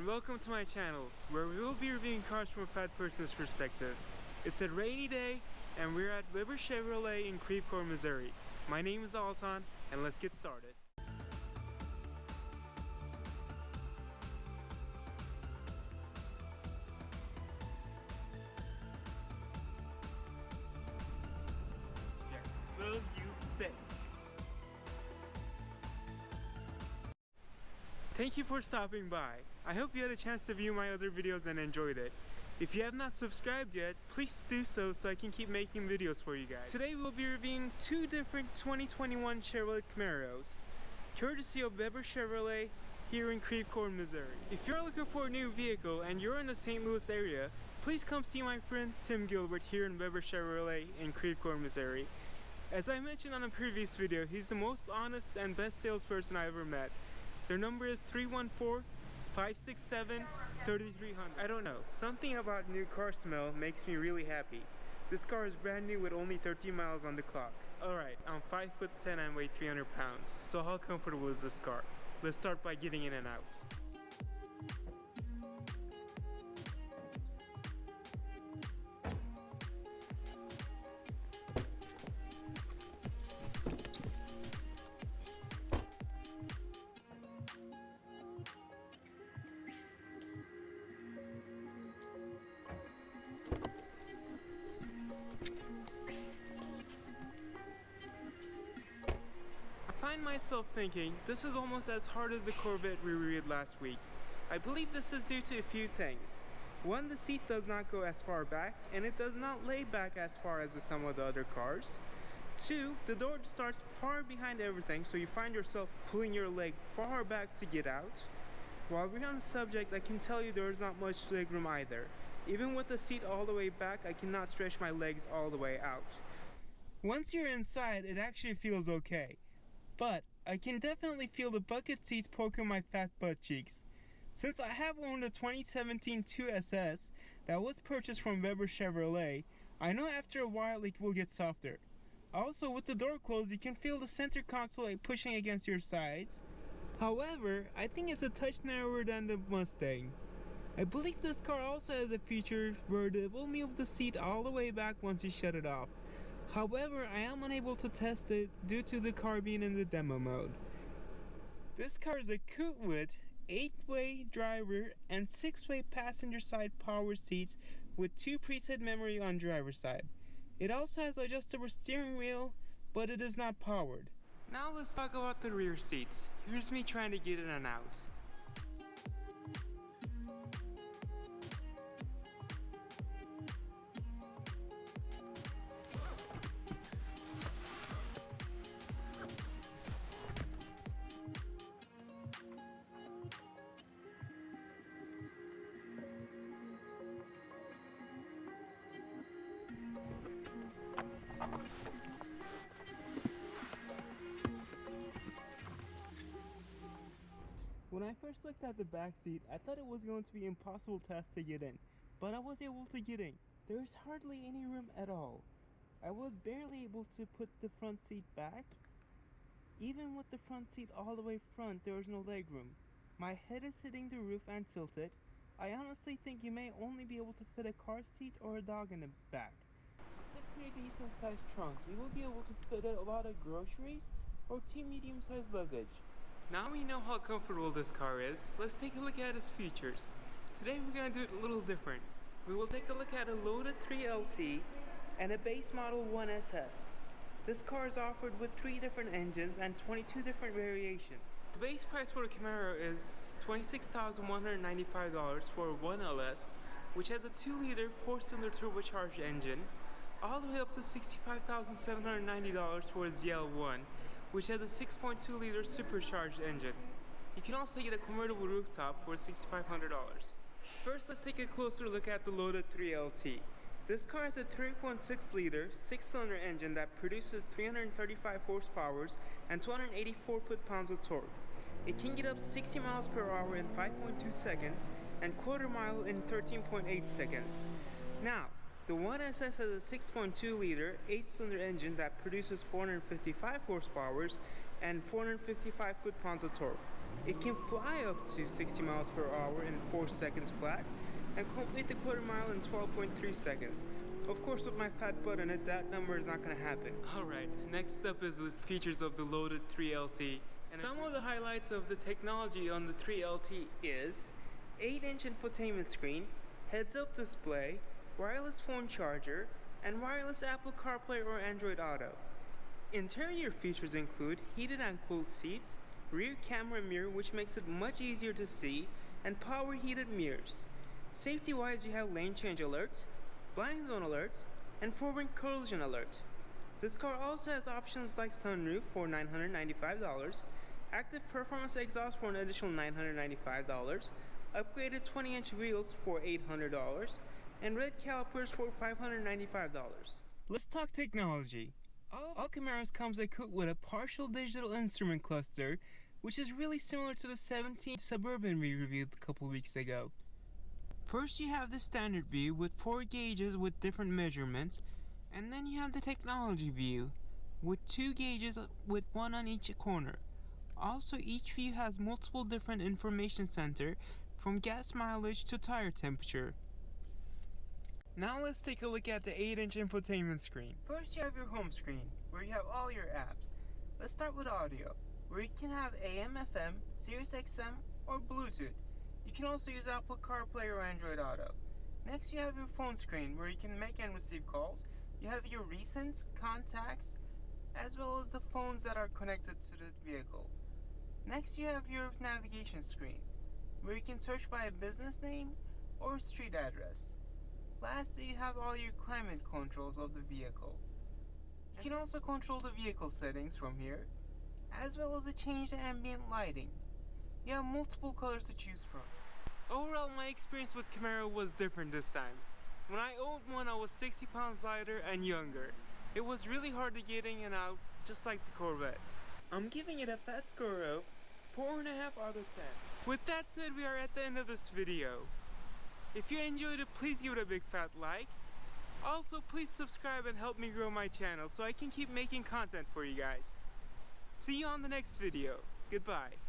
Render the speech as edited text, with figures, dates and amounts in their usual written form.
welcome to my channel, where we will be reviewing cars from a fat person's perspective. It's a rainy day, and we're at Weber Chevrolet in Creve Coeur, Missouri. My name is Altan, and let's get started. Will you bet? Thank you for stopping by. I hope you had a chance to view my other videos and enjoyed it. If you have not subscribed yet, please do so I can keep making videos for you guys. Today we'll be reviewing two different 2021 Chevrolet Camaros, courtesy of Weber Chevrolet here in Creve Coeur, Missouri. If you're looking for a new vehicle and you're in the St. Louis area, please come see my friend Tim Gilbert here in Weber Chevrolet in Creve Coeur, Missouri. As I mentioned on a previous video, he's the most honest and best salesperson I ever met. Their number is 314-567-3300. I don't know, something about new car smell makes me really happy. This car is brand new with only 13 miles on the clock. Alright, I'm 5'10" and weigh 300 pounds, so how comfortable is this car? Let's start by getting in and out. I find myself thinking, this is almost as hard as the Corvette we reviewed last week. I believe this is due to a few things. One, the seat does not go as far back, and it does not lay back as far as some of the other cars. Two, the door starts far behind everything, so you find yourself pulling your leg far back to get out. While we're on the subject, I can tell you there is not much leg room either. Even with the seat all the way back, I cannot stretch my legs all the way out. Once you're inside, it actually feels okay. But I can definitely feel the bucket seats poking my fat butt cheeks. Since I have owned a 2017 2SS that was purchased from Weber Chevrolet, I know after a while it will get softer. Also, with the door closed, you can feel the center console pushing against your sides. However, I think it's a touch narrower than the Mustang. I believe this car also has a feature where it will move the seat all the way back once you shut it off. However, I am unable to test it due to the car being in the demo mode. This car is a coupe with 8-way driver and 6-way passenger side power seats with 2 preset memory on driver's side. It also has adjustable steering wheel, but it is not powered. Now let's talk about the rear seats. Here's me trying to get in and out. When I first looked at the back seat, I thought it was going to be an impossible task to get in, but I was able to get in. There is hardly any room at all. I was barely able to put the front seat back. Even with the front seat all the way front, there is no leg room. My head is hitting the roof and tilted. I honestly think you may only be able to fit a car seat or a dog in the back. It's a pretty decent sized trunk. You will be able to fit a lot of groceries or 2 medium sized luggage. Now we know how comfortable this car is, let's take a look at its features. Today we're going to do it a little different. We will take a look at a loaded 3LT and a base model 1SS. This car is offered with 3 different engines and 22 different variations. The base price for the Camaro is $26,195 for a 1LS, which has a 2-liter 4-cylinder turbocharged engine, all the way up to $65,790 for a ZL1, which has a 6.2-liter supercharged engine. You can also get a convertible rooftop for $6,500. First, let's take a closer look at the loaded 3LT. This car has a 3.6-liter 6-cylinder engine that produces 335 horsepower and 284 foot-pounds of torque. It can get up 60 miles per hour in 5.2 seconds and quarter mile in 13.8 seconds. Now, the 1SS has a 6.2-liter 8-cylinder engine that produces 455 horsepower and 455 foot-pounds of torque. It can fly up to 60 miles per hour in 4 seconds flat and complete the quarter mile in 12.3 seconds. Of course, with my fat butt in it, that number is not going to happen. Alright, next up is the features of the loaded 3LT. And some of the highlights of the technology on the 3LT is 8-inch infotainment screen, heads-up display, wireless phone charger, and wireless Apple CarPlay or Android Auto. Interior features include heated and cooled seats, rear camera mirror which makes it much easier to see, and power heated mirrors. Safety wise, you have lane change alert, blind zone alert, and forward collision alert. This car also has options like sunroof for $995, active performance exhaust for an additional $995, upgraded 20-inch wheels for $800, and red calipers for $595. Let's talk technology. All Camaros comes equipped with a partial digital instrument cluster, which is really similar to the 17 Suburban we reviewed a couple weeks ago. First you have the standard view with 4 gauges with different measurements, and then you have the technology view with 2 gauges with 1 on each corner. Also, each view has multiple different information center from gas mileage to tire temperature. Now let's take a look at the 8-inch infotainment screen. First you have your home screen where you have all your apps. Let's start with audio, where you can have AM, FM, Sirius XM, or Bluetooth. You can also use Apple CarPlay or Android Auto. Next you have your phone screen where you can make and receive calls. You have your recents, contacts, as well as the phones that are connected to the vehicle. Next you have your navigation screen where you can search by a business name or street address. Lastly, you have all your climate controls of the vehicle. You can also control the vehicle settings from here, as well as change the ambient lighting. You have multiple colors to choose from. Overall, my experience with Camaro was different this time. When I owned one, I was 60 pounds lighter and younger. It was really hard to get in and out, just like the Corvette. I'm giving it a fat score of 4.5 out of 10. With that said, we are at the end of this video. If you enjoyed it, please give it a big fat like. Also, please subscribe and help me grow my channel so I can keep making content for you guys. See you on the next video. Goodbye.